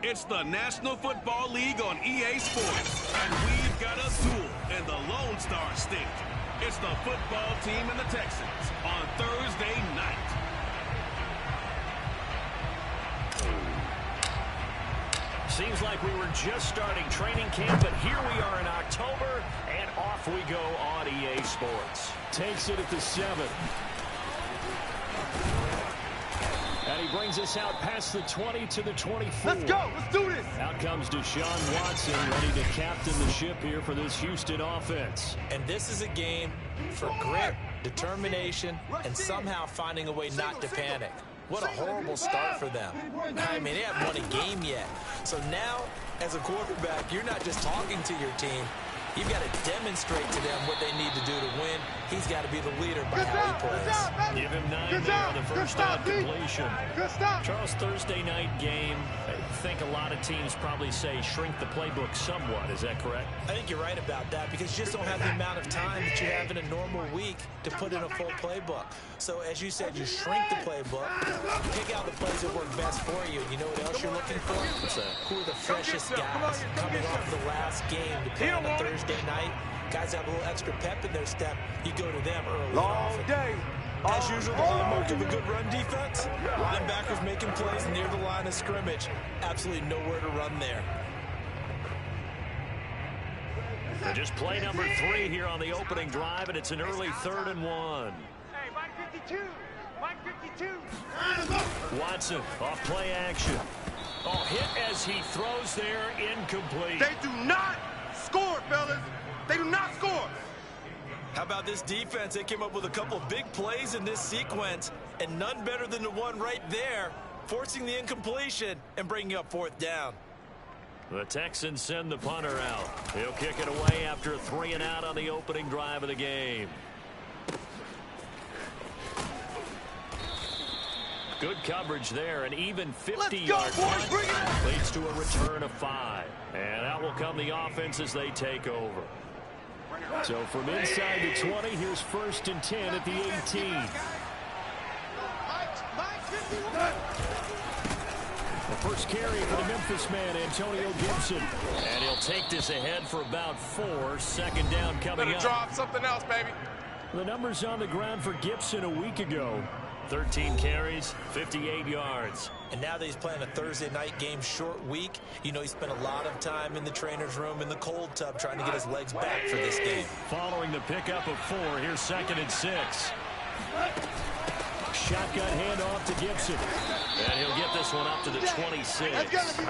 It's the National Football League on EA Sports, and we've got a duel in the Lone Star State. It's the football team and the Texans on Thursday night. Seems like we were just starting training camp, but here we are in October, and off we go on EA Sports. Takes it at the 7. And he brings us out past the 20 to the 24. Let's go. Let's do this. Out comes Deshaun Watson, ready to captain the ship here for this Houston offense. And this is a game for grit, determination, and somehow finding a way not to panic. What a horrible start for them. I mean, they haven't won a game yet. So now, as a quarterback, you're not just talking to your team. You've got to demonstrate to them what they need to do to win. He's got to be the leader by how he plays. Give him 9 there on the first down completion. Charles, Thursday night game. I think a lot of teams probably say shrink the playbook somewhat. Is that correct? I think you're right about that because you just don't have the amount of time that you have in a normal week to put in a full playbook. So, as you said, you shrink the playbook, pick out the plays that work best for you. You know what else you're looking for? What's that? Who are the freshest guys coming off the last game to play on a Thursday night? Guys have a little extra pep in their step. You go to them early. Long day. As usual, the hallmark of a good run defense, linebackers making plays near the line of scrimmage. Absolutely nowhere to run there. And just play number 3 here on the opening drive, and it's an early 3rd and 1. Hey, Mike 52. Mike 52. Watson off play action. Oh, hit as he throws there, incomplete. They do not score, fellas. They do not score. How about this defense? They came up with a couple of big plays in this sequence, and none better than the one right there, forcing the incompletion and bringing up 4th down. The Texans send the punter out. He'll kick it away after a 3 and out on the opening drive of the game. Good coverage there, and even 50-yard punt leads to a return of 5. And out will come the offense as they take over. So from inside the 20, here's 1st and 10 at the 18. The first carry for the Memphis man, Antonio Gibson. And he'll take this ahead for about 4. 2nd down coming up. Better drop something else, baby. The numbers on the ground for Gibson a week ago. 13 carries, 58 yards. And now that he's playing a Thursday night game, short week, you know he spent a lot of time in the trainer's room in the cold tub trying to get his legs back for this game. Following the pickup of 4, here's 2nd and 6. Shotgun handoff to Gibson. And he'll get this one up to the 26.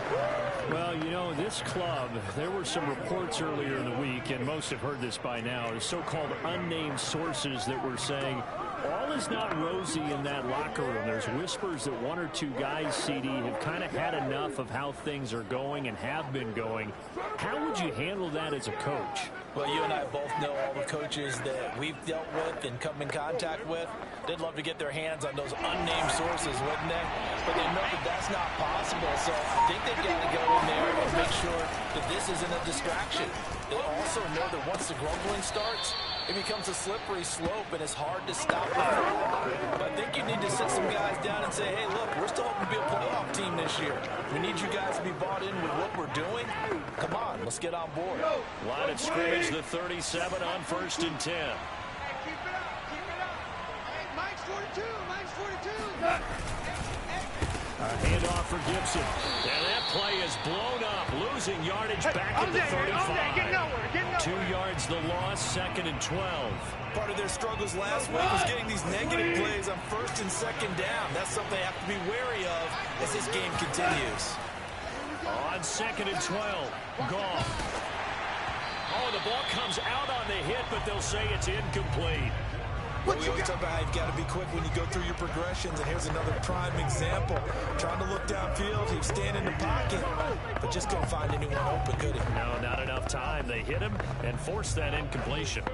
Well, you know, this club, there were some reports earlier in the week, and most have heard this by now, so-called unnamed sources that were saying all is not rosy in that locker room. There's whispers that 1 or 2 guys, CD, have kind of had enough of how things are going and have been going. How would you handle that as a coach? Well, you and I both know all the coaches that we've dealt with and come in contact with. They'd love to get their hands on those unnamed sources, wouldn't they? But they know that that's not possible, so I think they've got to go in there and make sure that this isn't a distraction. They also know that once the grumbling starts, it becomes a slippery slope, and it's hard to stop it. But I think you need to sit some guys down and say, hey, look, we're still hoping to be a playoff team this year. We need you guys to be bought in with what we're doing. Come on, let's get on board. Line of scrimmage, the 37 on 1st and 10. Hey, keep it up. Keep it up. Hey, Mike's 42. Mike's 42. A handoff for Gibson. And that play is blown up, losing yardage back at the 35. Get nowhere. 2 yards the loss, 2nd and 12. Part of their struggles last week was getting these negative plays on 1st and 2nd down. That's something they have to be wary of as this game continues. On 2nd and 12, Goff. Oh, the ball comes out on the hit, but they'll say it's incomplete. Well, we always talk about how you've got to be quick when you go through your progressions, and here's another prime example. Trying to look downfield, he was standing in the pocket, but just couldn't find anyone open, could he? No, not enough time. They hit him and forced that incompletion.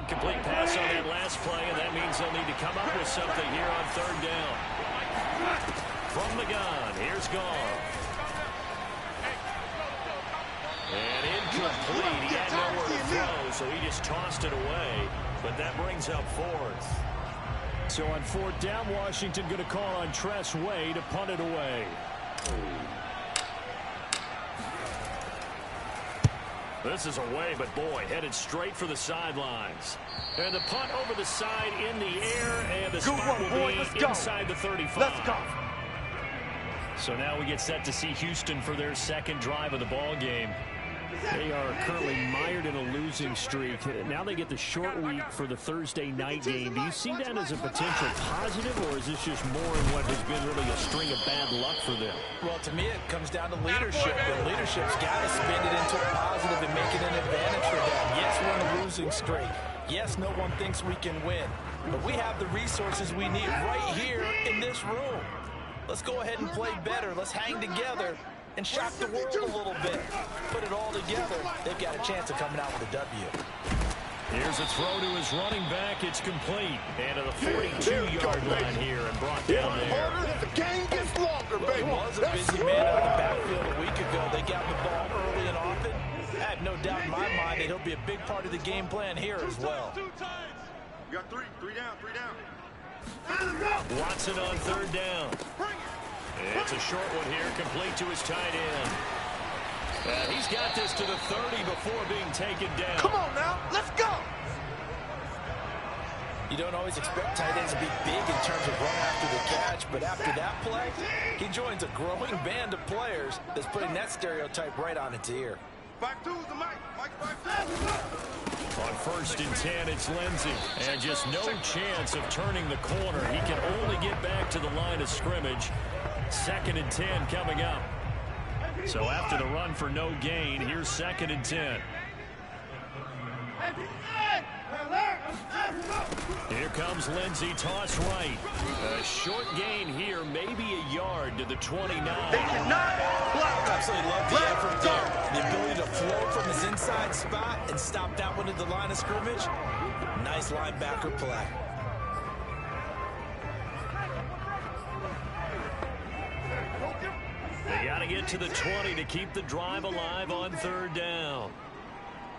Incomplete pass on that last play, and that means they'll need to come up with something here on third down. From the gun, here's Gall. And incomplete. He had nowhere to throw, so he just tossed it away. But that brings up fourth. So on fourth down, Washington going to call on Tress Way to punt it away. This is away, but boy, headed straight for the sidelines. And the punt over the side in the air, and the spot will be inside the 35. Let's go. So now we get set to see Houston for their second drive of the ball game. They are currently mired in a losing streak. Now they get the short week for the Thursday night game. Do you see that as a potential positive, or is this just more in what has been really a string of bad luck for them? Well, to me, it comes down to leadership. And leadership's got to spin it into a positive and make it an advantage for them. Yes, we're in a losing streak. Yes, no one thinks we can win. But we have the resources we need right here in this room. Let's go ahead and play better. Let's hang together and shock the world a little bit. Put it all together. They've got a chance of coming out with a W. Here's a throw to his running back. It's complete. And to the 42-yard line here and brought down there. The game gets longer, baby. It was a busy man out of the backfield a week ago. They got the ball early and often. I have no doubt in my mind that he'll be a big part of the game plan here as well. You got three down. Watson on third down. It's a short one here, complete to his tight end. He's got this to the 30 before being taken down. Come on now, let's go. You don't always expect tight ends to be big in terms of run after the catch, but after that play, he joins a growing band of players that's putting that stereotype right on its ear. 5-2's the Mike 5-2. On first and 10, it's Lindsey. And just no chance of turning the corner. He can only get back to the line of scrimmage. Second and 10 coming up. So after the run for no gain, here's second and 10. Here comes Lindsey, toss right. A short gain here, maybe a yard to the 29. Absolutely love the effort there. The ability to flow from his inside spot and stop that one at the line of scrimmage. Nice linebacker play. They got to get to the 20 to keep the drive alive on third down.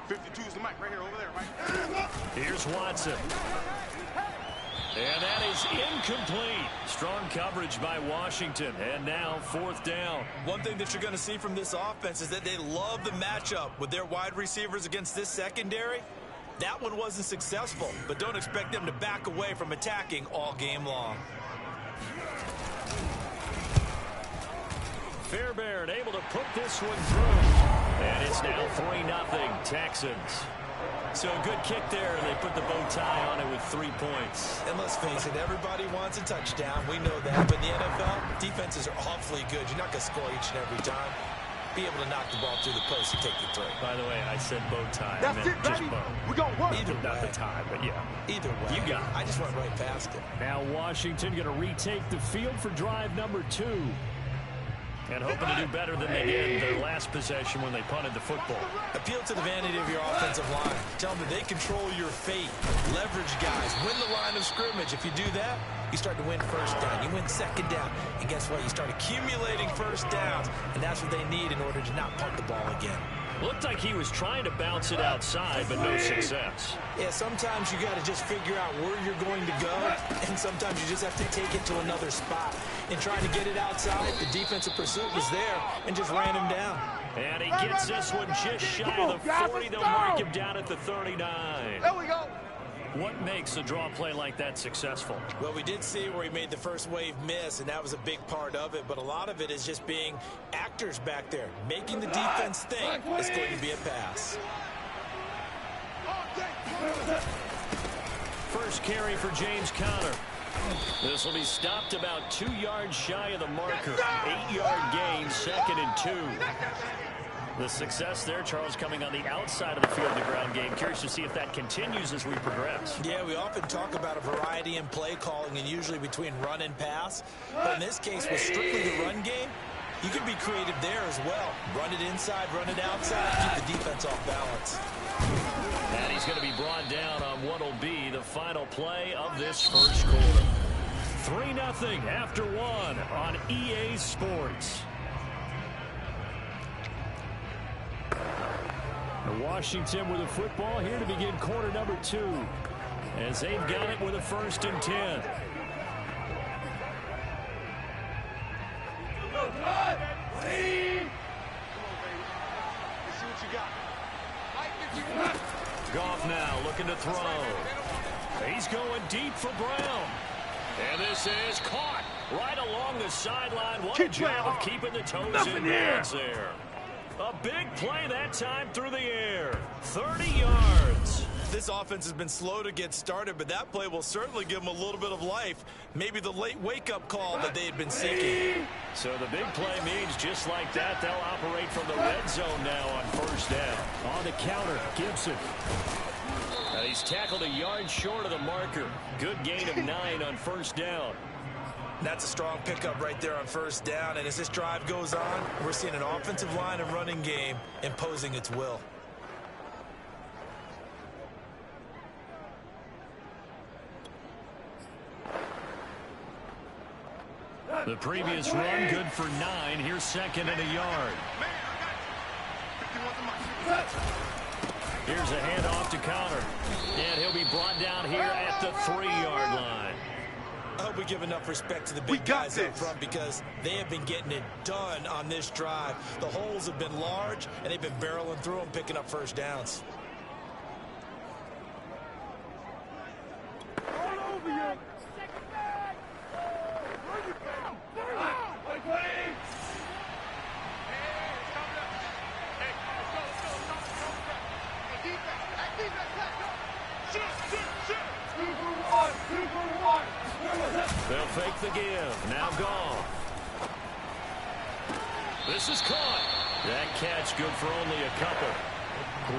52's the Mike right here, over there, Mike. Here's Watson. And that is incomplete. Strong coverage by Washington. And now fourth down. One thing that you're going to see from this offense is that they love the matchup with their wide receivers against this secondary. That one wasn't successful, but don't expect them to back away from attacking all game long. Fairbairn able to put this one through. And it's now 3-0 Texans. So a good kick there, and they put the bow tie on it with 3 points. And let's face it, everybody wants a touchdown. We know that. But in the NFL, defenses are awfully good. You're not going to score each and every time. Be able to knock the ball through the post and take the three. By the way, I said bow tie. That's I meant it, just baby. bow. We're going to work. Either Not way. the tie, but yeah. Either way. You got it. I just went right past it. Now Washington going to retake the field for drive number 2. And hoping to do better than they did their last possession when they punted the football. Appeal to the vanity of your offensive line. Tell them that they control your fate. Leverage guys. Win the line of scrimmage. If you do that, you start to win first down. You win second down. And guess what? You start accumulating first downs. And that's what they need in order to not punt the ball again. Looked like he was trying to bounce it outside, but no success. Yeah, sometimes you got to just figure out where you're going to go, and sometimes you just have to take it to another spot. And trying to get it outside, the defensive pursuit was there and just ran him down. And he gets this one just shy of the 40. They'll mark him down at the 39. There we go. What makes a draw play like that successful? Well, we did see where he made the first wave miss, and that was a big part of it. But a lot of it is just being actors back there, making the defense think it's going to be a pass. First carry for James Conner. This will be stopped about 2 yards shy of the marker. 8-yard gain, second and 2. The success there, Charles, coming on the outside of the field of the ground game. Curious to see if that continues as we progress. Yeah, we often talk about a variety in play calling and usually between run and pass. But in this case, with strictly the run game, you can be creative there as well. Run it inside, run it outside, keep the defense off balance. And he's going to be brought down on one final play of this first quarter. 3-0 after one on EA Sports. Washington with the football here to begin quarter number 2, as they've got it with a 1st and 10. Goff now looking to throw. He's going deep for Brown. And this is caught right along the sideline. What a job of keeping the toes in bounds there. A big play that time through the air. 30 yards. This offense has been slow to get started, but that play will certainly give them a little bit of life. Maybe the late wake-up call that they had been seeking. So the big play means just like that, they'll operate from the red zone now on 1st down. On the counter, Gibson. He's tackled a yard short of the marker. Good gain of 9 on 1st down. That's a strong pickup right there on 1st down. And as this drive goes on, we're seeing an offensive line and running game imposing its will. The previous run good for 9. Here's 2nd and a yard. Here's a handoff to Connor. And he'll be brought down here at the 3-yard line. I hope we give enough respect to the big guys up front because they have been getting it done on this drive. The holes have been large, and they've been barreling through them, picking up 1st downs. They'll fake the give. Now Goff. This is caught. That catch good for only a couple.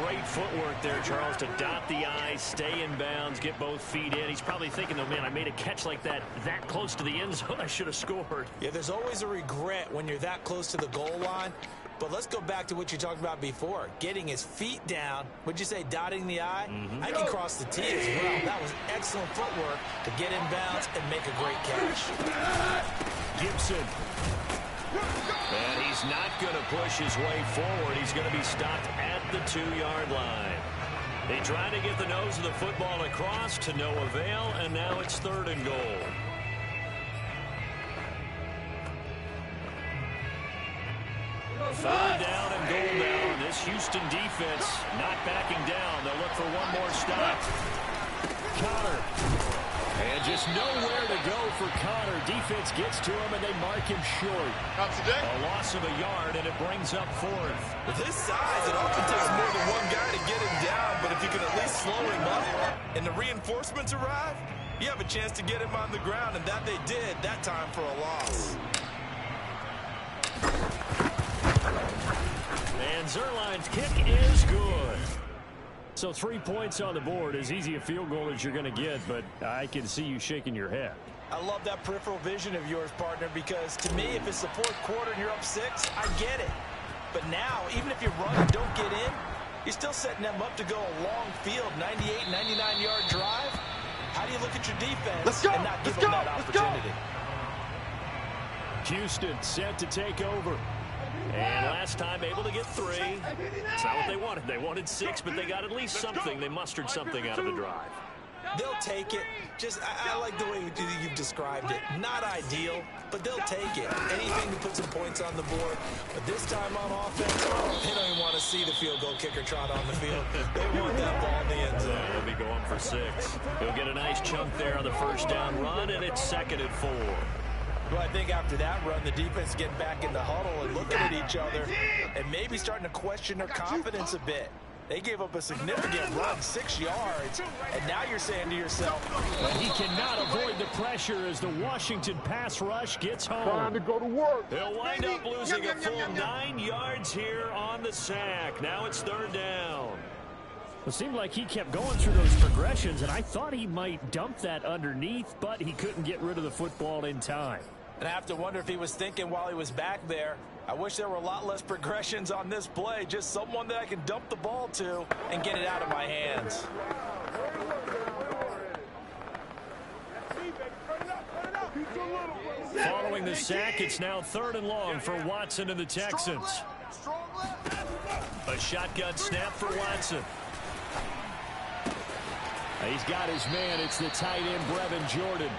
Great footwork there, Charles, to dot the I, stay in bounds, get both feet in. He's probably thinking, though, man, I made a catch like that close to the end zone. I should have scored. Yeah, there's always a regret when you're that close to the goal line. But let's go back to what you talked about before. Getting his feet down. Would you say dotting the I? I can cross the T as well. That was excellent footwork to get in bounds and make a great catch. Gibson. And he's not going to push his way forward. He's going to be stopped at the 2-yard line. They tried to get the nose of the football across to no avail, and now it's 3rd and goal. Third down and goal now. This Houston defense not backing down. They'll look for one more stop. Connor. And just nowhere to go for Connor. Defense gets to him, and they mark him short. A loss of a yard, and it brings up 4th. With his size, it often takes more than one guy to get him down, but if you can at least slow him up and the reinforcements arrive, you have a chance to get him on the ground, and that they did that time for a loss. And Zerline's kick is good. So 3 points on the board, as easy a field goal as you're going to get, but I can see you shaking your head. I love that peripheral vision of yours, partner, because to me, if it's the 4th quarter and you're up 6, I get it. But now, even if you run and don't get in, you're still setting them up to go a long field, 98, 99-yard drive. How do you look at your defense and not give them that opportunity? Houston set to take over. And last time able to get 3. That's not what they wanted. They wanted 6, but they got at least something. They mustered something out of the drive. They'll take it. I like the way you've described it. Not ideal, but they'll take it. Anything to put some points on the board. But this time on offense, they don't even want to see the field goal kicker trot on the field. They want that ball in the end zone. They'll be going for 6. He'll get a nice chunk there on the 1st down run, and it's 2nd and 4. Well, I think after that run, the defense getting back in the huddle and looking at each other and maybe starting to question their confidence a bit. They gave up a significant run, 6 yards, and now you're saying to yourself, but he cannot avoid the pressure as the Washington pass rush gets home. Time to go to work. They'll wind up losing a full 9 yards here on the sack. Now it's 3rd down. It seemed like he kept going through those progressions, and I thought he might dump that underneath, but he couldn't get rid of the football in time. And I have to wonder if he was thinking while he was back there, I wish there were a lot less progressions on this play, just someone that I can dump the ball to and get it out of my hands. Following the sack, it's now 3rd and long for Watson and the Texans. A shotgun snap for Watson. He's got his man. It's the tight end, Brevin Jordan.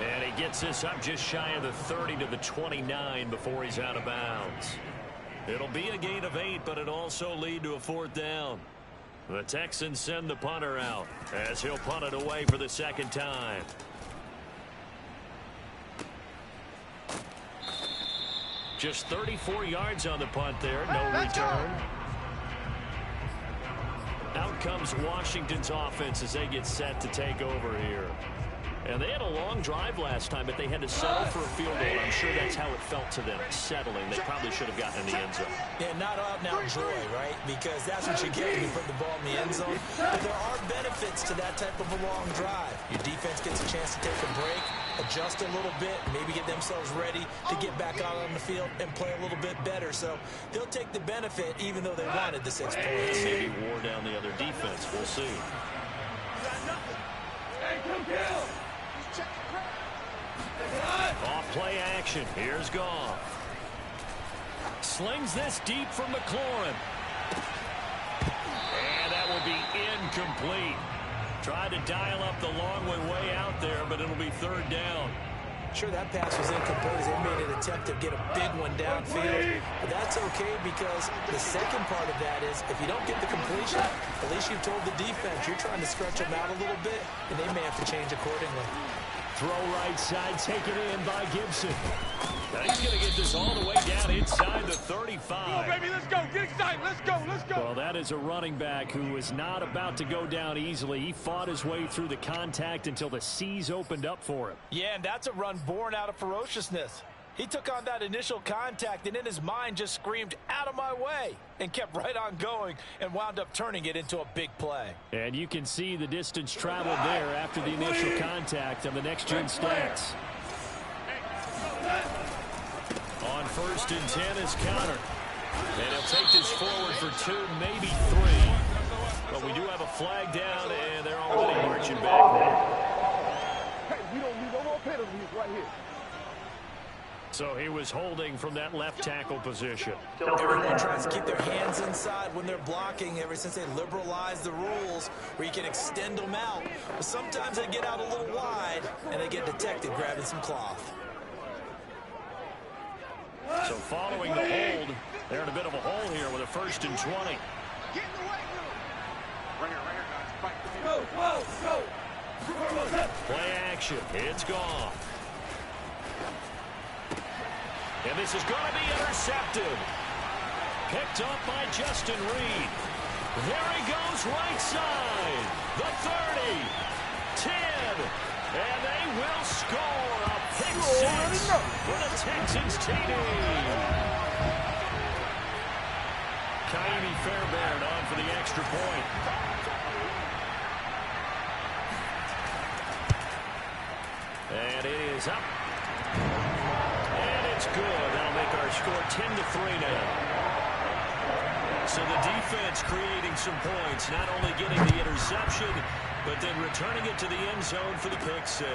And he gets this up just shy of the 30 to the 29 before he's out of bounds. It'll be a gain of 8, but it'll also lead to a 4th down. The Texans send the punter out as he'll punt it away for the 2nd time. Just 34 yards on the punt there. No return. Out comes Washington's offense as they get set to take over here. And they had a long drive last time, but they had to settle for a field goal. I'm sure that's how it felt to them, settling. They probably should have gotten in the end zone. Yeah, not out and out joy, right? Because that's what you get when you put the ball in the end zone. But there are benefits to that type of a long drive. Your defense gets a chance to take a break, adjust a little bit, maybe get themselves ready to get back out on the field and play a little bit better. So they'll take the benefit even though they wanted the 6 points. Maybe wore down the other defense. We'll see. Off play action. Here's Goff. Slings this deep from McLaurin. And that will be incomplete. Tried to dial up the long way out there, but it'll be 3rd down. Sure, that pass was incomplete as they made an attempt to get a big one downfield. But that's okay because the second part of that is if you don't get the completion, at least you've told the defense you're trying to stretch them out a little bit, and they may have to change accordingly. Throw right side, taken in by Gibson. Now he's going to get this all the way down inside the 35. Come on, baby, let's go. Get excited. Let's go. Let's go. Well, that is a running back who is not about to go down easily. He fought his way through the contact until the seas opened up for him. Yeah, and that's a run born out of ferociousness. He took on that initial contact and in his mind just screamed, "Out of my way," and kept right on going and wound up turning it into a big play. And you can see the distance traveled there after the initial contact on the next-gen stats. On 1st and 10 is counter. And he'll take this forward for 2, maybe 3. But we do have a flag down, and they're already marching back now. Hey, we don't need no more penalties right here. So he was holding from that left tackle position. Everyone tries to keep their hands inside when they're blocking ever since they liberalized the rules where you can extend them out. But sometimes they get out a little wide, and they get detected grabbing some cloth. So following the hold, they're in a bit of a hole here with a 1st and 20. Get in the weight room. Right here, guys. Fight. Go. Play action. It's gone. And this is going to be intercepted. Picked up by Justin Reed. There he goes right side. The 30. 10. And they will score a pick 6 for the Texans TD. Kaimi Fairbairn on for the extra point. And it is up. And it's good. That'll make our score 10-3 now. So the defense creating some points, not only getting the interception, but then returning it to the end zone for the pick 6.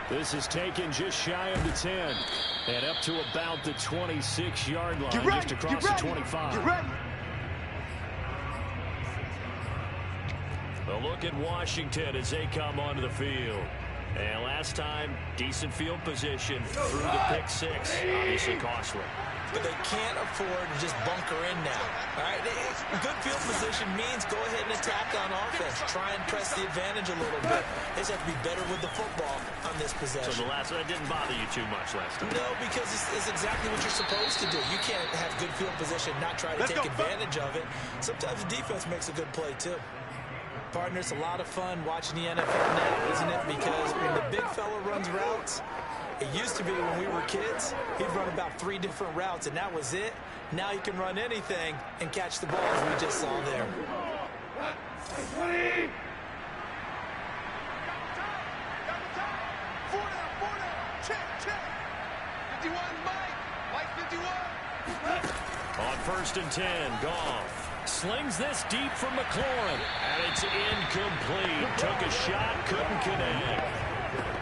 This is taken just shy of the 10 and up to about the 26-yard line, just across the 25. Get ready. A look at Washington as they come onto the field. And last time, decent field position through the pick 6, obviously costly. But they can't afford to just bunker in now. All right? Good field position means go ahead and attack on offense. Try and press the advantage a little bit. They just have to be better with the football on this possession. So the last one didn't bother you too much last time? No, because it's exactly what you're supposed to do. You can't have good field position, not try to take advantage of it. Sometimes the defense makes a good play, too. Partner, it's a lot of fun watching the NFL now, isn't it? Because when the big fella runs routes, it used to be when we were kids, he'd run about 3 different routes, and that was it. Now he can run anything and catch the ball, as we just saw there. 20. 4 down. Check. 51, Mike 51. On 1st and 10, Goff slings this deep from McLaurin, and it's incomplete. Took a shot, couldn't connect.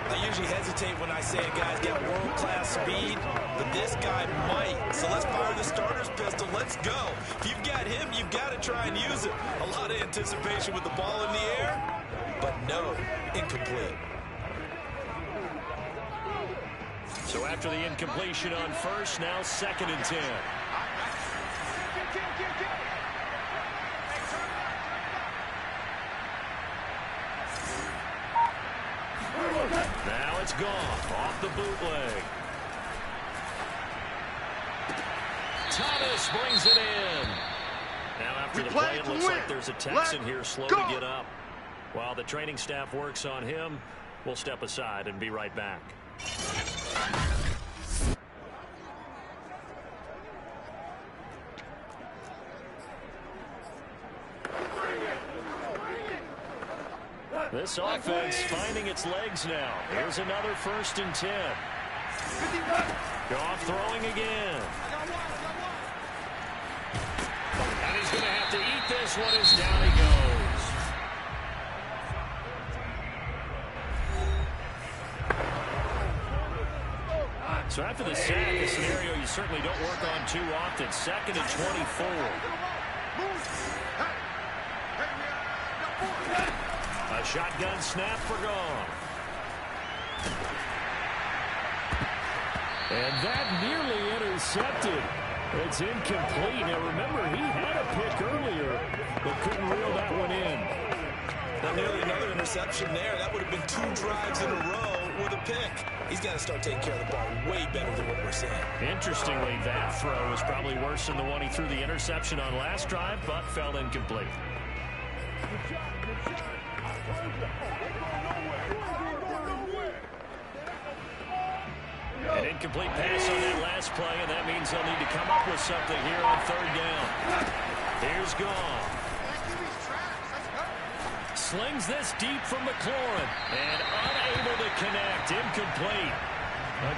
I usually hesitate when I say a guy's got world-class speed, but this guy might. So let's fire the starter's pistol. Let's go. If you've got him, you've got to try and use it. A lot of anticipation with the ball in the air, but no, incomplete. So after the incompletion on first, now 2nd and 10. Now it's gone off the bootleg. Thomas brings it in. Now after the play, it looks like there's a Texan here slow to get up. While the training staff works on him, we'll step aside and be right back. This offense finding its legs now. Here's another 1st and 10. Goff throwing again. And he's going to have to eat this one as down he goes. So after the sack, a scenario you certainly don't work on too often. 2nd and 24. A shotgun snap for Goff. And that nearly intercepted. It's incomplete. Now remember, he had a pick earlier, but couldn't reel that one in. Now nearly another interception there. That would have been 2 drives in a row with a pick. He's got to start taking care of the ball way better than what we're seeing. Interestingly, that throw was probably worse than the one he threw the interception on last drive, but fell incomplete. An incomplete pass on that last play, and that means they'll need to come up with something here on 3rd down. Here's Goff. Slings this deep from McLaurin, and unable to connect. Incomplete.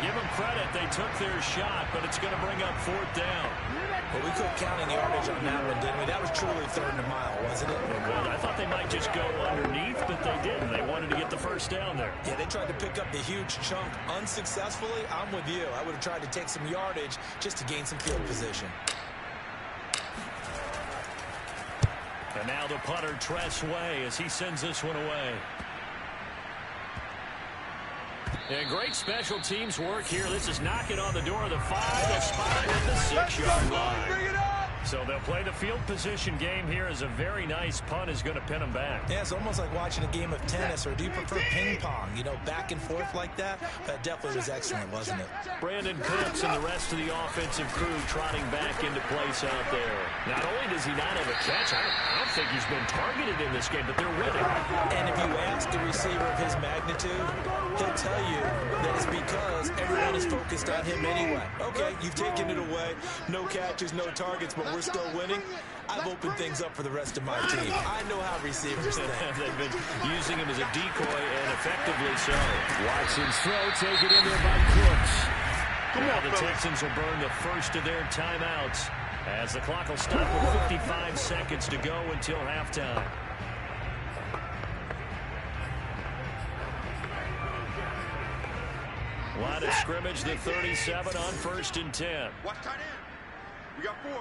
Give them credit. They took their shot, but it's going to bring up 4th down. Well, we couldn't count on the yardage on that one, didn't we? That was truly 3rd and a mile, wasn't it? Well, I thought they might just go underneath, but they didn't. They wanted to get the 1st down there. Yeah, they tried to pick up the huge chunk unsuccessfully. I'm with you. I would have tried to take some yardage just to gain some field position. And now the punter, Tress Way, as he sends this one away. And great special teams work here. This is knocking on the door of the 5. They'll spot it at the 6-yard line. Bring it up! So they'll play the field position game here as a very nice punt is going to pin them back. Yeah, it's almost like watching a game of tennis, or do you prefer ping pong? You know, back and forth like that? That definitely was excellent, wasn't it? Brandon Cooks and the rest of the offensive crew trotting back into place out there. Not only does he not have a catch, I don't think he's been targeted in this game, but they're winning. And if you ask a receiver of his magnitude, he'll tell you that it's because everyone is focused on him anyway. Okay, you've taken it away. No catches, no targets, but we're still winning. I've opened things up for the rest of my team. I know how receivers think. They've been using him as a decoy, and effectively so. Watson's throw taken in there by Cooks. Now the Texans will burn the first of their timeouts as the clock will stop with 55 seconds to go until halftime. Line of scrimmage, the 37 on 1st and 10. Watch tight end. We got 4.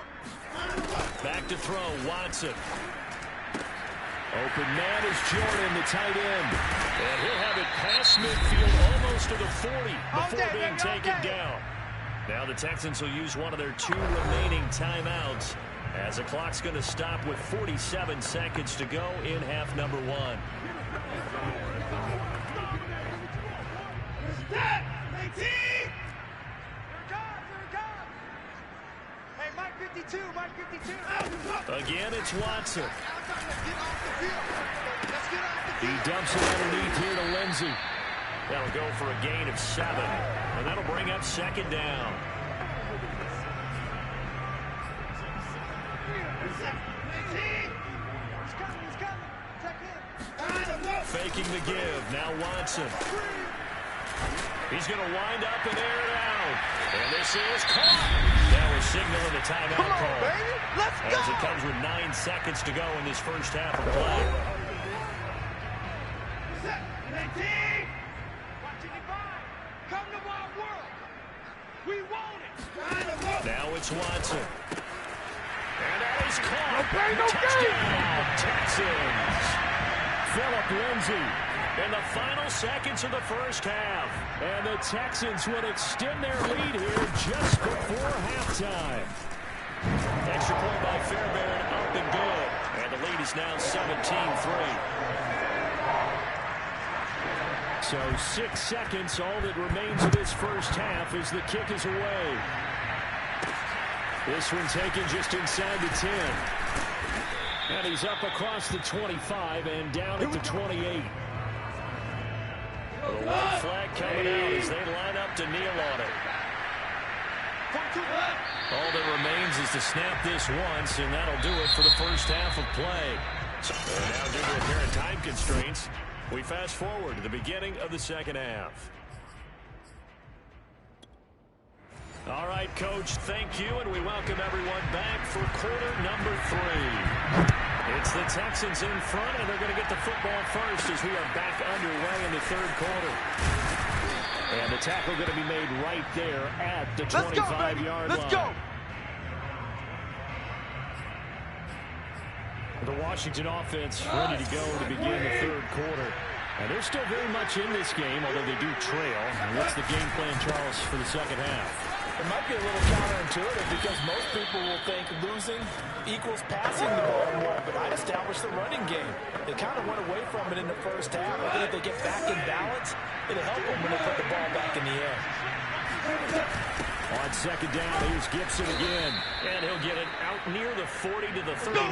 Back to throw, Watson. Open man is Jordan, the tight end. And he'll have it past midfield, almost to the 40 before being taken down. Now the Texans will use one of their 2 remaining timeouts as the clock's going to stop with 47 seconds to go in half number 1. Hey, Mike 52, Mike 52. Again, it's Watson. He dumps it underneath here to Lindsey. That'll go for a gain of 7, and that'll bring up 2nd down. Faking the give. Now Watson. He's going to wind up and air it out. And this is caught. Now we're signaling the timeout call. Let's go. As it comes with 9 seconds to go in this first half of play. Come to my world. We want it. Now it's Watson. And that is caught. No Touchdown, Texans. Phillip Lindsay in the final seconds of the first half. And the Texans would extend their lead here just before halftime. Extra point by Fairbairn, up and good. And the lead is now 17-3. So 6 seconds, all that remains of this first half as the kick is away. This one taken just inside the 10. And he's up across the 25 and down at the 28. The white flag coming out as they line up to kneel on it. All that remains is to snap this once, and that'll do it for the first half of play. And now, due to apparent time constraints, we fast forward to the beginning of the second half. All right, Coach, thank you, and we welcome everyone back for quarter number 3. It's the Texans in front, and they're going to get the football first as we are back underway in the third quarter. And the tackle going to be made right there at the 25-yard line. Let's go. The Washington offense ready to go to begin the third quarter. And they're still very much in this game, although they do trail. And what's the game plan, Charles, for the second half? It might be a little counterintuitive because most people will think losing equals passing the ball more, but I'd establish the running game. They kind of went away from it in the first half. I think if they get back in balance, it'll help them when they put the ball back in the air. On second down, here's Gibson again. And he'll get it out near the 40 to the 39.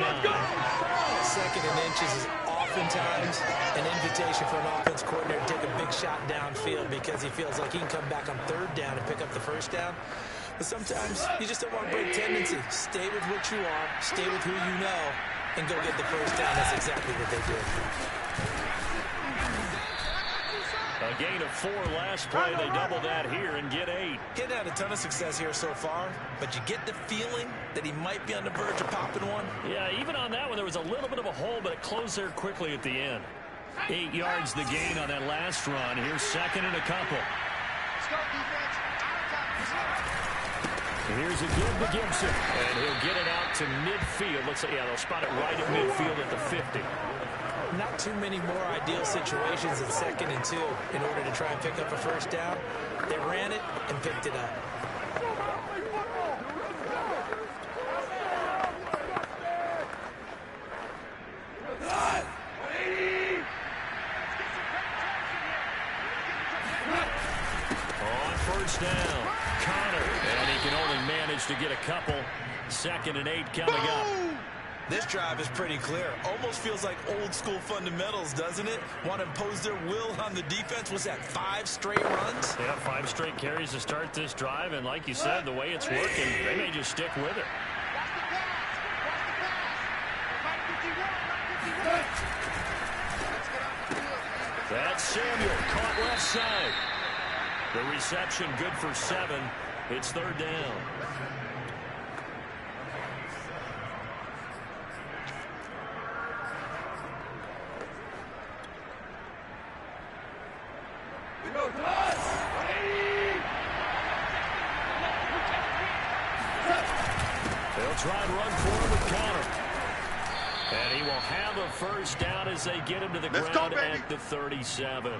Second and inches is oftentimes an invitation for an offense coordinator to take a big shot downfield because he feels like he can come back on third down and pick up the first down. But sometimes you just don't want to break tendency. Stay with what you are, stay with who you know, and go get the first down. That's exactly what they did. A gain of 4 last play. They double that here and get 8. Getting had a ton of success here so far, but you get the feeling that he might be on the verge of popping one. Yeah, even on that one, there was a little bit of a hole, but it closed there quickly at the end. 8 yards the gain on that last run. Here's second and a couple. Let's go, defense. Here's a give to Gibson, and he'll get it out to midfield. Looks like, yeah, they'll spot it right at midfield at the 50. Not too many more ideal situations in second and 2 in order to try and pick up a first down. They ran it and picked it up. On first down, Connor, and he can only manage to get a couple. Second and 8 coming up. This drive is pretty clear. Almost feels like old school fundamentals, doesn't it? Want to impose their will on the defense. Was that 5 straight runs? Yeah, 5 straight carries to start this drive, and like you said, the way it's working, they may just stick with it. That's Samuel, caught left side. The reception good for 7. It's third down. They'll try and run forward with Connor. And he will have a first down as they get him to the ground at the 37.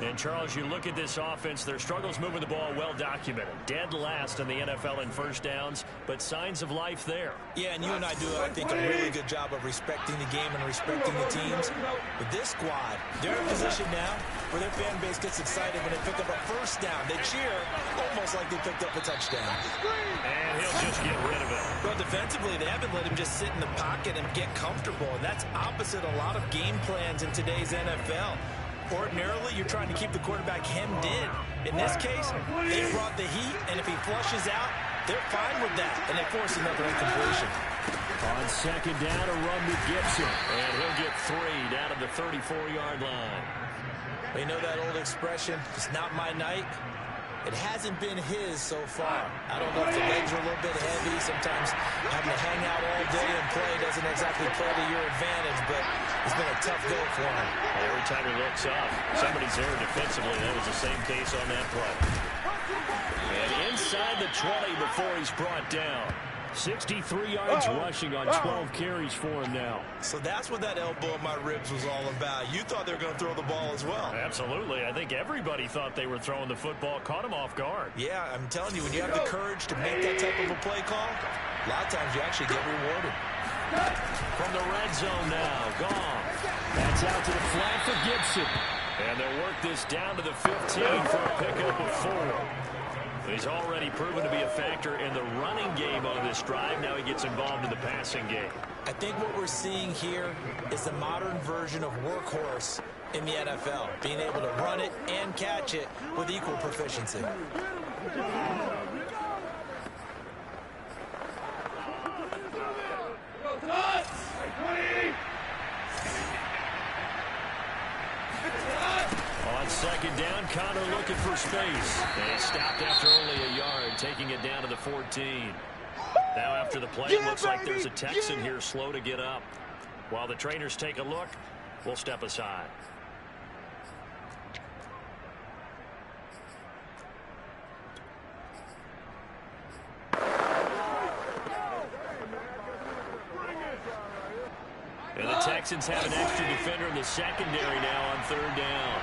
And, Charles, you look at this offense, their struggles moving the ball well documented. Dead last in the NFL in first downs, but signs of life there. Yeah, and you and I do, I think, a really good job of respecting the game and respecting the teams. With this squad, they're in a position now where their fan base gets excited when they pick up a first down. They cheer almost like they picked up a touchdown. And he'll just get rid of it. Well, defensively, they haven't let him just sit in the pocket and get comfortable, and that's opposite a lot of game plans in today's NFL. Ordinarily, you're trying to keep the quarterback hemmed in. In this case, they brought the heat, and if he flushes out, they're fine with that, and they force another incompletion. On second down, a run with Gibson, and he'll get 3 down at the 34-yard line. You know that old expression, it's not my night? It hasn't been his so far. I don't know if the legs are a little bit heavy. Sometimes having to hang out all day and play doesn't exactly play to your advantage, but It's been a tough go for him. Every time he looks up, somebody's there defensively. That was the same case on that play. And inside the 20 before he's brought down. 63 yards rushing on 12 carries for him now. So that's what that elbow in my ribs was all about. You thought they were going to throw the ball as well. Absolutely. I think everybody thought they were throwing the football. Caught him off guard. Yeah, I'm telling you, when you have the courage to make that type of a play call, a lot of times you actually get rewarded. From the red zone now, gone. That's out to the flat for Gibson. And they'll work this down to the 15 for a pickup of 4. He's already proven to be a factor in the running game on this drive. Now he gets involved in the passing game. I think what we're seeing here is the modern version of workhorse in the NFL, being able to run it and catch it with equal proficiency. On second down, Connor looking for space. They stopped after only a yard, taking it down to the 14. Now after the play, it looks like there's a Texan here slow to get up. While the trainers take a look, we'll step aside. And the Texans have an extra defender in the secondary now on third down.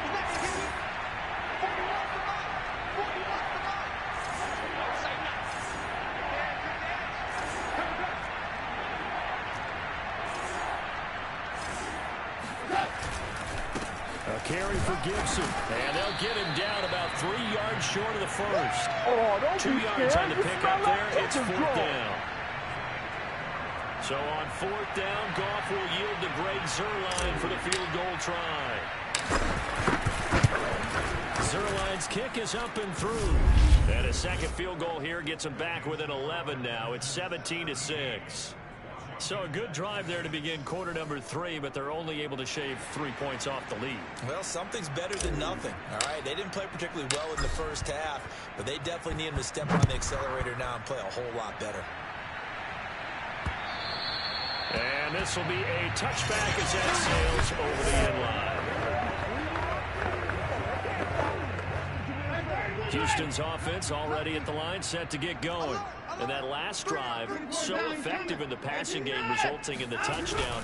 A carry for Gibson. And they'll get him down about 3 yards short of the first. 2 yards on the pickup there. It's fourth down. So on fourth down, Goff will yield to Greg Zuerlein for the field goal try. Zuerlein's kick is up and through. And a second field goal here gets him back within 11 now. It's 17-6. So a good drive there to begin quarter number 3, but they're only able to shave 3 points off the lead. Well, something's better than nothing. All right, they didn't play particularly well in the first half, but they definitely need him to step on the accelerator now and play a whole lot better. And this will be a touchback as that sails over the end line. Houston's offense already at the line, set to get going. And that last drive, so effective in the passing game, resulting in the touchdown.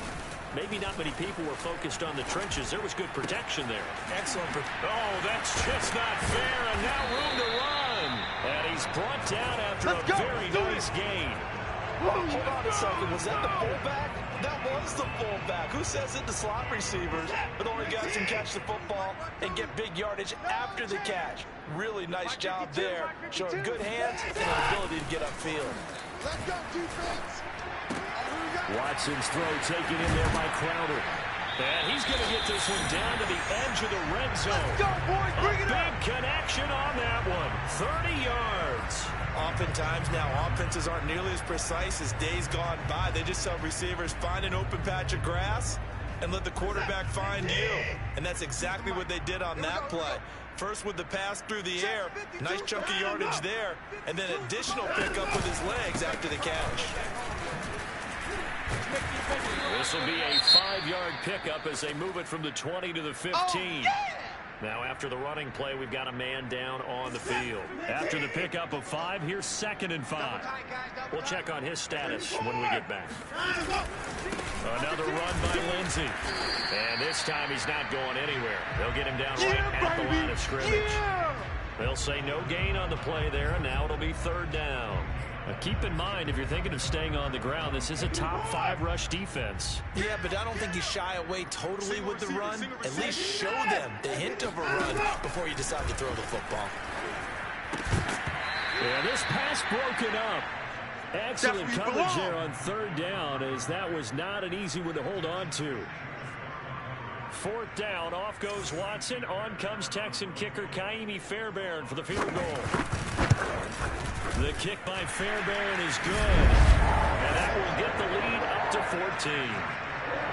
Maybe not many people were focused on the trenches. There was good protection there. Excellent. Oh, that's just not fair, and now room to run. And he's brought down after a very nice gain. Hold on a second. Was that the fullback? That was the fullback. Who says it? The slot receivers. But only guys can catch the football and get big yardage after the catch. Really nice job there. Showing good hands and an ability to get upfield. Let's go, defense. Watson's throw taken in there by Crowder. And he's going to get this one down to the edge of the red zone. Let's go, boys. Bring it up. Big connection on that one. 30 yards. Oftentimes now, offenses aren't nearly as precise as days gone by. They just tell receivers, find an open patch of grass and let the quarterback find you. And that's exactly what they did on that play. First with the pass through the air, nice chunky yardage there, and then additional pickup with his legs after the catch. This will be a 5-yard pickup as they move it from the 20 to the 15. Now after the running play, we've got a man down on the field. After the pickup of 5, here's 2nd and 5. We'll check on his status when we get back. Another run by Lindsey. And this time he's not going anywhere. They'll get him down right at the line of scrimmage. They'll say no gain on the play there, and now it'll be 3rd down. Now keep in mind, if you're thinking of staying on the ground, this is a top 5 rush defense. Yeah, but I don't think you shy away totally with the run. At least show them the hint of a run before you decide to throw the football. Yeah, this pass broken up. Excellent coverage there on 3rd down, as that was not an easy one to hold on to. 4th down, off goes Watson. On comes Texan kicker Kaimi Fairbairn for the field goal. The kick by Fairbairn is good. And that will get the lead up to 14.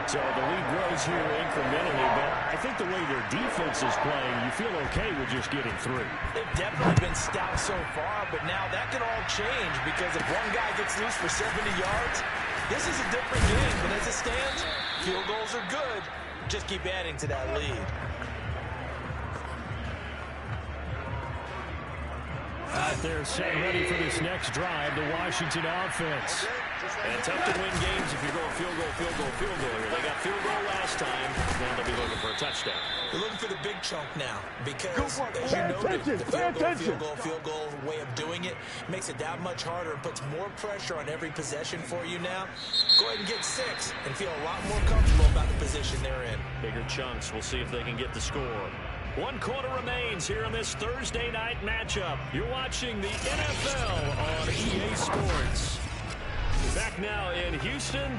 So the lead grows here incrementally, but I think the way their defense is playing, you feel okay with just getting 3. They've definitely been stout so far, but now that can all change because if one guy gets loose for 70 yards, this is a different game. But as it stands, Field goals are good. Just keep adding to that lead. Out there set ready for this next drive, the Washington offense. And tough to win games if you're going field goal, field goal, field goal here. They got field goal last time. Now they'll be looking for a touchdown. They're looking for the big chunk now because, as you noted, the field goal way of doing it makes it that much harder and puts more pressure on every possession for you now. Go ahead and get 6 and feel a lot more comfortable about the position they're in. Bigger chunks. We'll see if they can get the score. 1 quarter remains here in this Thursday night matchup. You're watching the NFL on EA Sports. Back now in Houston.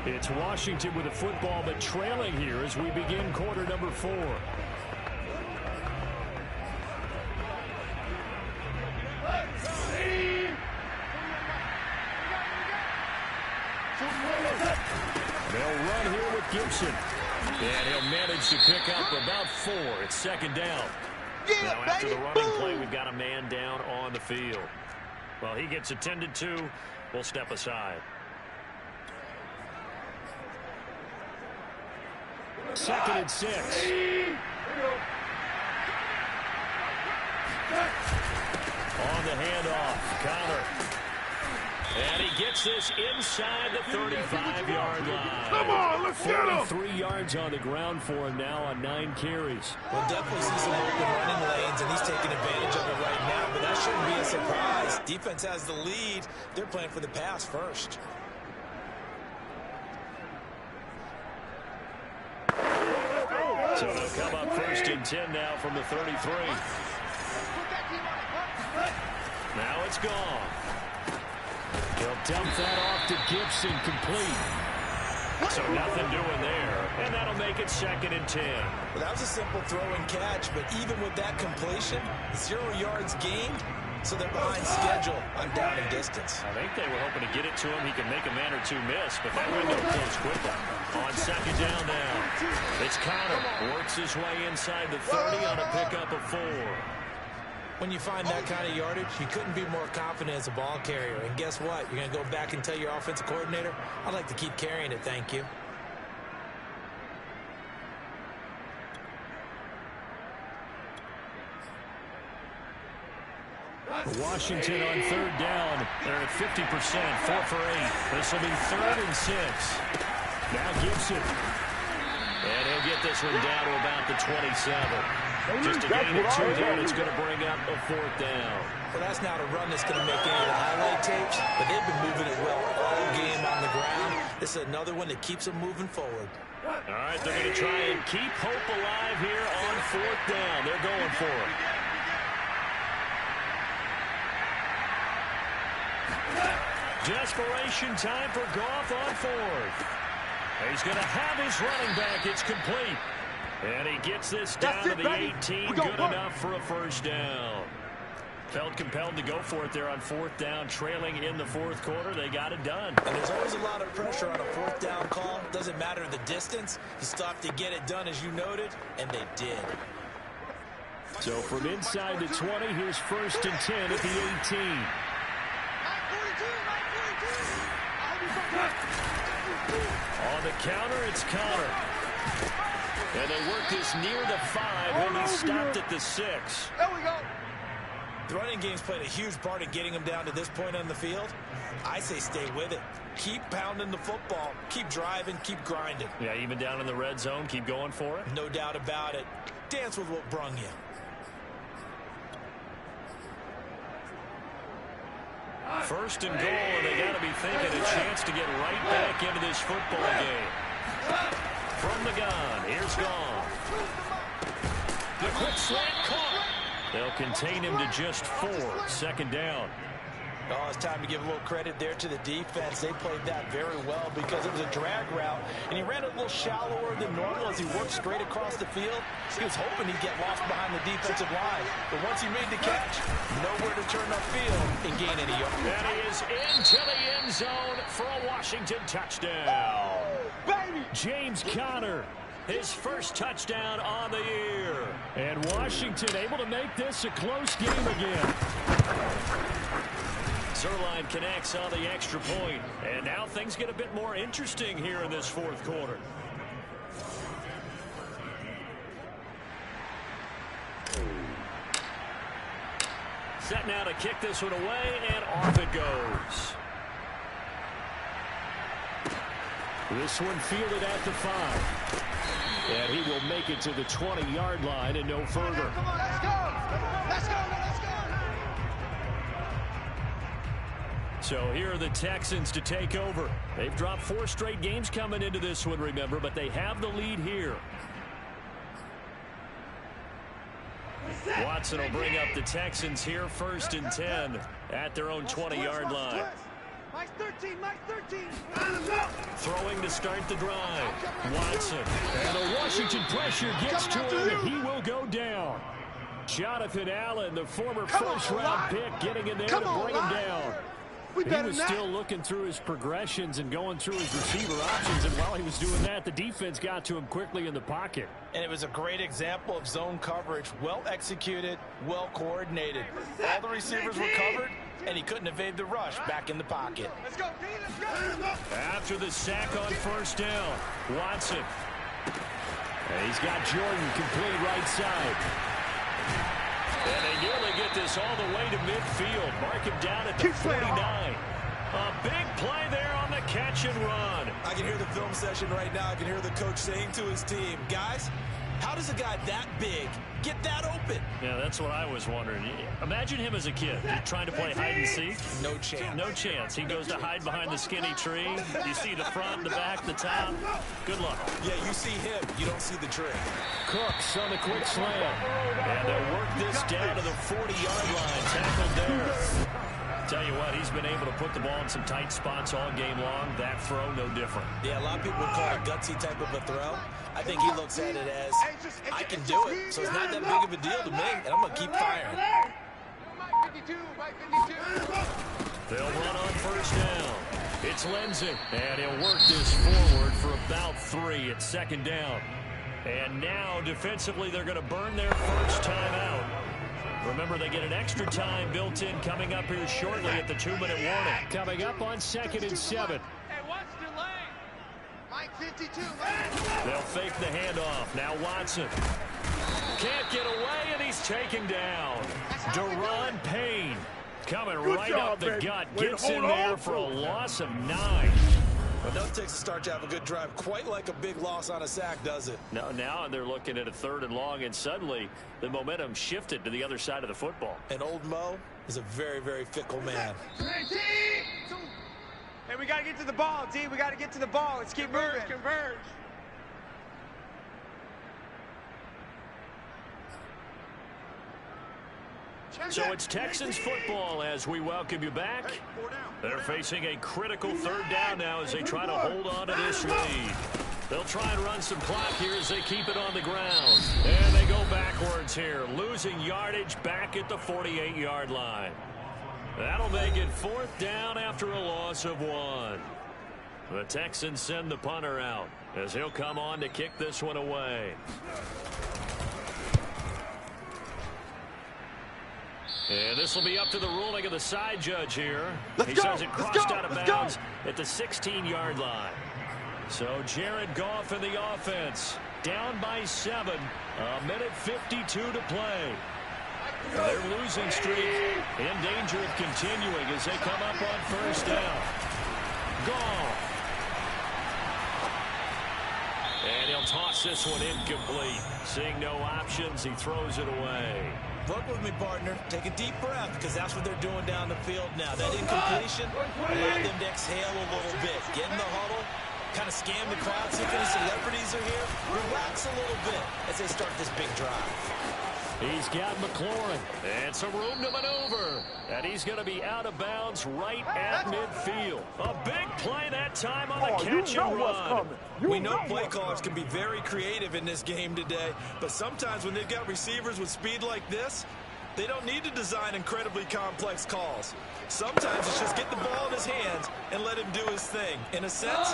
It's Washington with the football, but trailing here as we begin quarter number 4. They'll run here with Gibson. And he'll manage to pick up about 4. It's second down. Now after the running play, we've got a man down on the field. Well, he gets attended to. We'll step aside. Second and 6. On the handoff, Connor. And he gets this inside the 35-yard line. Come on, let's get him. 43 yards on the ground for him now on 9 carries. We'll definitely see some open running lanes, and he's taking advantage of it right now, but that shouldn't be a surprise. Defense has the lead. They're playing for the pass first. So they'll come up first and 10 now from the 33. Now it's gone. He'll dump that off to Gibson, complete. So nothing doing there, and that'll make it second and 10. Well, that was a simple throw and catch, but even with that completion, 0 yards gained, so they're behind schedule on down and distance. I think they were hoping to get it to him. He can make a man or two miss, but that window closed quickly. On second down now, it's Connor. Works his way inside the 30 on a pickup of 4. When you find that kind of yardage, you couldn't be more confident as a ball carrier. And guess what? You're going to go back and tell your offensive coordinator, I'd like to keep carrying it, thank you. Washington on third down. They're at 50%, 4 for 8. This will be 3rd and 6. Now Gibson. And he'll get this one down to about the 27. Just a gain of 2 there, and it's going to bring up a 4th down. Well, that's not a run that's going to make any of the highlight tapes, but they've been moving it well all game on the ground. This is another one that keeps them moving forward. All right, they're going to try and keep hope alive here on 4th down. They're going for it. Desperation time for Goff on 4th. He's going to have his running back. It's complete. And he gets this down to the 18. Good enough for a first down. Felt compelled to go for it there on 4th down, trailing in the 4th quarter. They got it done. And there's always a lot of pressure on a 4th down call. Doesn't matter the distance. You still have to get it done, as you noted, and they did. So from inside the 20, here's 1st and 10 at the 18. On the counter, it's Connor. And they work this near the 5. He'll be stopped at the 6. There we go. The running game's played a huge part in getting them down to this point on the field. I say stay with it. Keep pounding the football. Keep driving. Keep grinding. Yeah, even down in the red zone, keep going for it. No doubt about it. Dance with what brung you. First and goal, and they got to be thinking a chance to get right back into this football game. From the gun, here's Goff. The quick slant caught. They'll contain him to just 4. Second down. Oh, it's time to give a little credit there to the defense. They played that very well because it was a drag route, and he ran it a little shallower than normal as he worked straight across the field. He was hoping he'd get lost behind the defensive line, but once he made the catch, nowhere to turn upfield and gain any yards. And he is into the end zone for a Washington touchdown. James Conner, his first touchdown on the year. And Washington able to make this a close game again. Zerline connects on the extra point. And now things get a bit more interesting here in this fourth quarter. Set now to kick this one away, and off it goes. This one fielded at the 5. And he will make it to the 20-yard line and no further. Come on, let's go. Let's go. Let's go. So here are the Texans to take over. They've dropped 4 straight games coming into this one, remember, but they have the lead here. Watson will bring up the Texans here, 1st and 10 at their own 20-yard line. Mike's 13, Mike's 13. Throwing to start the drive. Watson. And the Washington pressure gets to him. He will go down. Jonathan Allen, the former first-round pick, getting in there to bring him down. He was still looking through his progressions and going through his receiver options, and while he was doing that, the defense got to him quickly in the pocket. And it was a great example of zone coverage. Well executed, well coordinated. All the receivers were covered, and he couldn't evade the rush back in the pocket. Let's go, D, let's go. After the sack on 1st down, Watson. And he's got Jordan complete right side. And they nearly get this all the way to midfield. Mark him down at the 49. A big play there on the catch and run. I can hear the film session right now. I can hear the coach saying to his team, guys, how does a guy that big get that open? Yeah, that's what I was wondering. Imagine him as a kid just trying to play hide and seek. No chance. No chance. He goes to hide behind the skinny tree. You see the front, the back, the top. Good luck. Yeah, you see him. You don't see the tree. Cooks on the quick slam. And they'll work this down to the 40-yard line. Tackled there. Tell you what, he's been able to put the ball in some tight spots all game long. That throw, no different. Yeah, a lot of people would call it gutsy type of a throw. I think he looks at it as, I can do it, so it's not that big of a deal to me, and I'm going to keep firing. Mike 52, Mike 52. They'll run on 1st down. It's Lindsey, and he'll work this forward for about 3 at 2nd down. And now, defensively, they're going to burn their first timeout. Remember, they get an extra time built in coming up here shortly at the 2-minute warning. Coming up on 2nd and 7. Hey, what's delay? Mike 52. They'll fake the handoff. Now Watson. Can't get away, and he's taken down. Deron Payne coming right up the gut. Gets in there for a loss of 9. But no takes to start to have a good drive, quite like a big loss on a sack, does it? No, now they're looking at a 3rd and long, and suddenly the momentum shifted to the other side of the football. And old Mo is a very, very fickle man. Hey, we got to get to the ball, D. We got to get to the ball. Let's keep moving. Converge. So it's Texans football as we welcome you back. They're facing a critical 3rd down now as they try to hold on to this lead. They'll try and run some clock here as they keep it on the ground. And they go backwards here, losing yardage back at the 48-yard line. That'll make it 4th down after a loss of 1. The Texans send the punter out as he'll come on to kick this one away. And this will be up to the ruling of the side judge here. He says it crossed out of bounds at the 16-yard line. So Jared Goff in the offense, down by 7, a minute 52 to play. Their losing streak in danger of continuing as they come up on 1st down. Goff. And he'll toss this one incomplete. Seeing no options, he throws it away. Work with me, partner. Take a deep breath, because that's what they're doing down the field now. That incompletion, allow them to exhale a little bit. Get in the huddle, kind of scan the crowd, see if any celebrities are here. Relax a little bit as they start this big drive. He's got McLaurin, and some room to maneuver. And he's going to be out of bounds right at midfield. A big play that time on the catch and run. We know play callers can be very creative in this game today, but sometimes when they've got receivers with speed like this, they don't need to design incredibly complex calls. Sometimes it's just get the ball in his hands and let him do his thing. In a sense,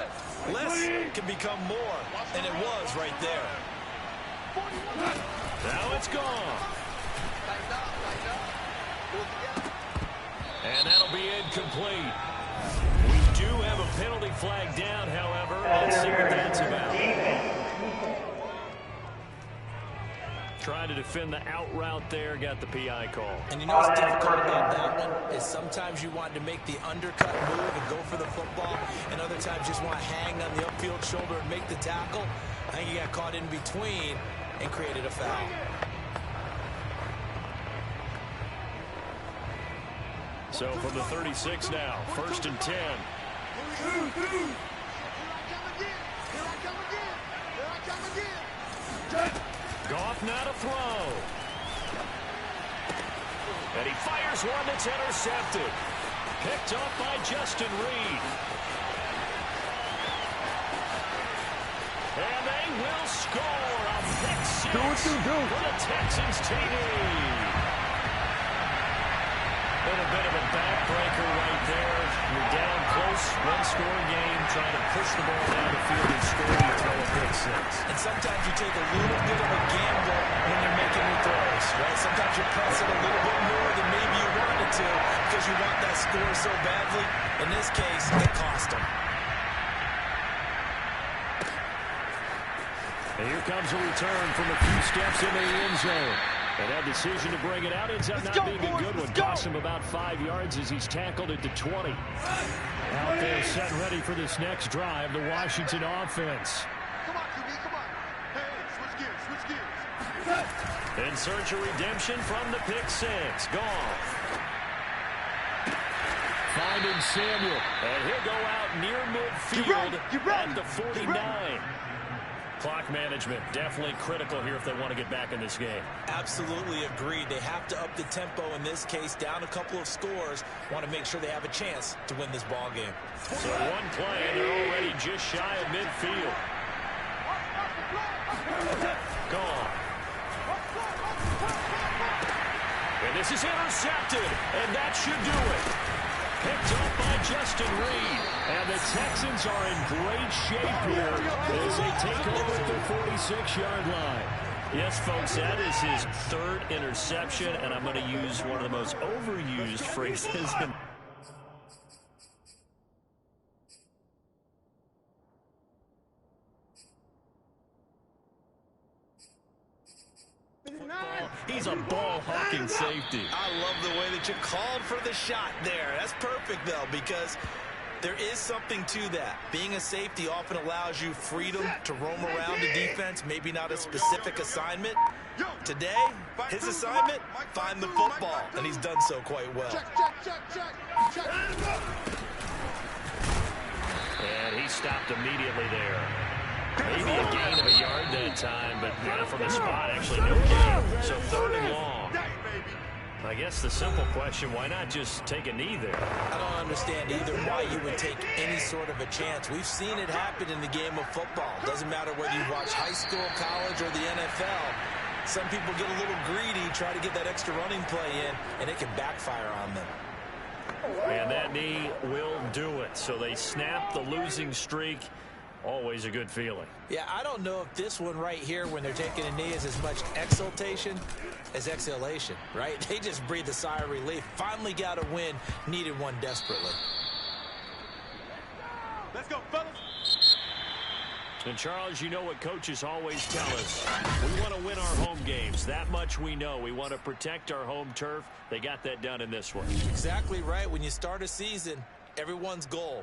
less can become more, and it was right there. Now it's gone. And that'll be incomplete. We do have a penalty flag down, however. Let's see what that's about. Trying to defend the out route there, got the PI call. And you know what's difficult about that one is sometimes you want to make the undercut move and go for the football, and other times just want to hang on the upfield shoulder and make the tackle. I think he got caught in between and created a foul. So from the 36 now, 1st and 10. Goff now to throw. And he fires one that's intercepted. Picked up by Justin Reed. And they will score a pick six for the Texans TD. A bit of a backbreaker right there. You're down close, one-score game, trying to push the ball down the field and score. You throw a pick six. And sometimes you take a little bit of a gamble when you're making your throws, right? Sometimes you press it a little bit more than maybe you wanted to because you want that score so badly. In this case, it cost them. And here comes a return from a few steps into the end zone. And that decision to bring it out ends up not being a good one. Cost him about 5 yards as he's tackled at the 20. Out there set ready for this next drive, the Washington offense. Come on, QB, come on. Hey, switch gears, switch gears. In search of redemption from the pick six. Gone. Finding Samuel. And he'll go out near midfield at the 49. Clock management definitely critical here if they want to get back in this game. Absolutely agreed. They have to up the tempo in this case, down a couple of scores. Want to make sure they have a chance to win this ball game. So one play, and they're already just shy of midfield. Gone. And this is intercepted, and that should do it. Picked up by Justin Reed. And the Texans are in great shape here as they take over at the 46-yard line. Yes, folks, that is his 3rd interception, and I'm going to use one of the most overused phrases in football. He's a ball-hawking safety. I love the way that you called for the shot there. That's perfect, though, because there is something to that. Being a safety often allows you freedom to roam around the defense, maybe not a specific assignment. Today, his assignment, find the football, and he's done so quite well. And he stopped immediately there. Maybe a gain of a yard that time, but from the spot, actually no gain. So 3rd and long. I guess the simple question, why not just take a knee there? I don't understand either why you would take any sort of a chance. We've seen it happen in the game of football. Doesn't matter whether you watch high school, college, or the NFL. Some people get a little greedy, try to get that extra running play in, and it can backfire on them. And that knee will do it. So they snap the losing streak. Always a good feeling. Yeah, I don't know if this one right here, when they're taking a knee, is as much exultation as exhalation, right? They just breathe a sigh of relief. Finally got a win, needed one desperately. Let's go, fellas. And, Charles, you know what coaches always tell us. We want to win our home games. That much we know. We want to protect our home turf. They got that done in this one. Exactly right. When you start a season, everyone's goal